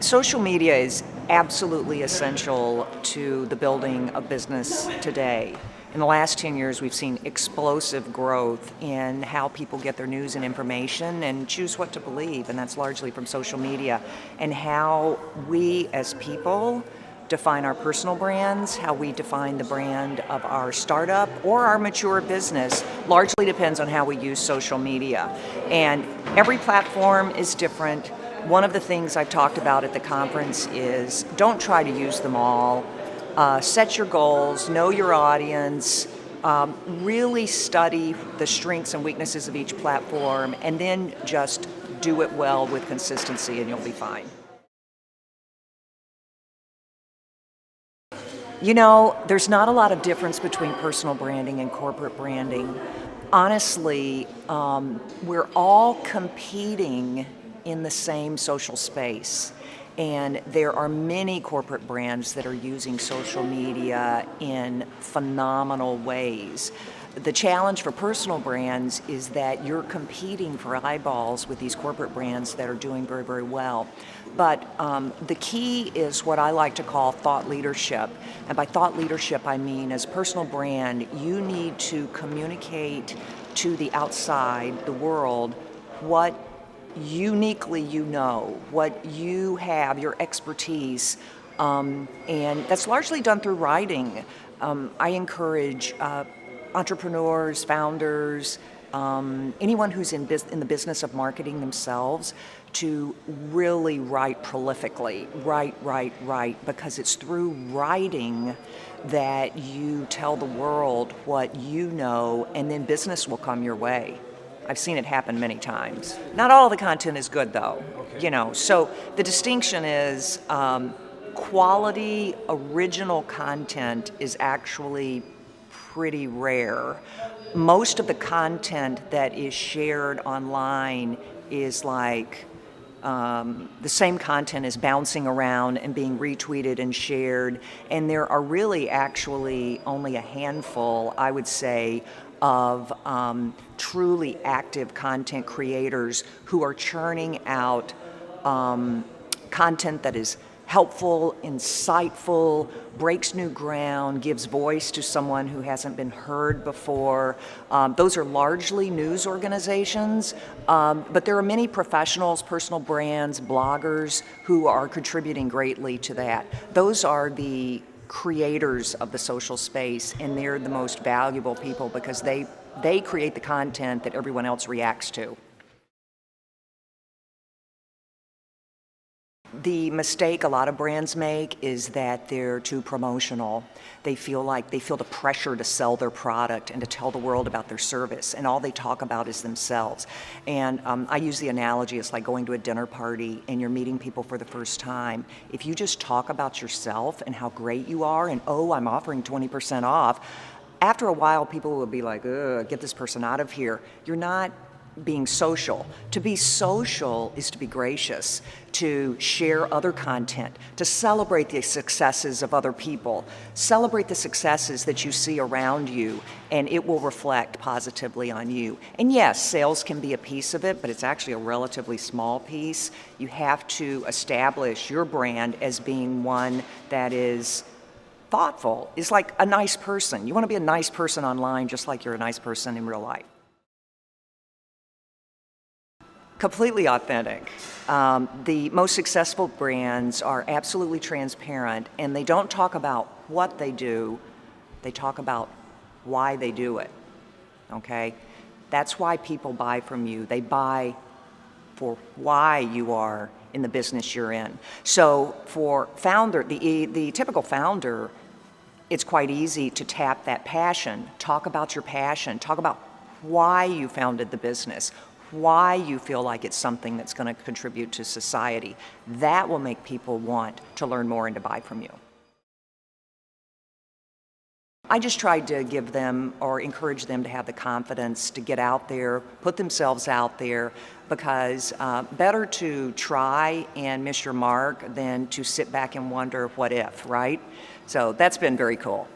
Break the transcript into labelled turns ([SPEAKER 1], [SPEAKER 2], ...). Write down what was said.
[SPEAKER 1] Social media is absolutely essential to the building of business today. In the last 10 years, we've seen explosive growth in how people get their news and information and choose what to believe, and that's largely from social media. And how we as people define our personal brands, how we define the brand of our startup or our mature business, largely depends on how we use social media. And every platform is different. One of the things I've talked about at the conference is don't try to use them all. Set your goals, know your audience, really study the strengths and weaknesses of each platform, and then just do it well with consistency and you'll be fine. You know, there's not a lot of difference between personal branding and corporate branding. Honestly, we're all competing in the same social space. And there are many corporate brands that are using social media in phenomenal ways. The challenge for personal brands is that you're competing for eyeballs with these corporate brands that are doing very, very well. But the key is what I like to call thought leadership. And by thought leadership, I mean as a personal brand, you need to communicate to the outside, the world, what uniquely you know, what you have, your expertise, and that's largely done through writing. I encourage entrepreneurs, founders, anyone who's in the business of marketing themselves to really write prolifically, write, because it's through writing that you tell the world what you know, and then business will come your way. I've seen it happen many times. Not all the content is good though, so the distinction is quality original content is actually pretty rare. Most of the content that is shared online is like the same content is bouncing around and being retweeted and shared, and there are really actually only a handful, I would say, of truly active content creators who are churning out content that is helpful, insightful, breaks new ground, gives voice to someone who hasn't been heard before. Those are largely news organizations, but there are many professionals, personal brands, bloggers who are contributing greatly to that. Those are the creators of the social space, and they're the most valuable people because they create the content that everyone else reacts to. The mistake a lot of brands make is that they're too promotional. They feel the pressure to sell their product and to tell the world about their service, and all they talk about is themselves. And I use the analogy, it's like going to a dinner party and you're meeting people for the first time. If you just talk about yourself and how great you are and, oh, I'm offering 20% off, after a while people will be like, ugh, get this person out of here. You're not being social. To be social is to be gracious, to share other content, to celebrate the successes of other people, celebrate the successes that you see around you, and it will reflect positively on you. And yes, sales can be a piece of it, but it's actually a relatively small piece. You have to establish your brand as being one that is thoughtful, is like a nice person. You want to be a nice person online just like you're a nice person in real life. Completely authentic. The most successful brands are absolutely transparent, and they don't talk about what they do, they talk about why they do it, okay? That's why people buy from you. They buy for why you are in the business you're in. So for the typical founder, it's quite easy to tap that passion. Talk about your passion. Talk about why you founded the business, why you feel like it's something that's going to contribute to society. That will make people want to learn more and to buy from you. I just tried to give them or encourage them to have the confidence to get out there, put themselves out there, because better to try and miss your mark than to sit back and wonder what if, right? So that's been very cool.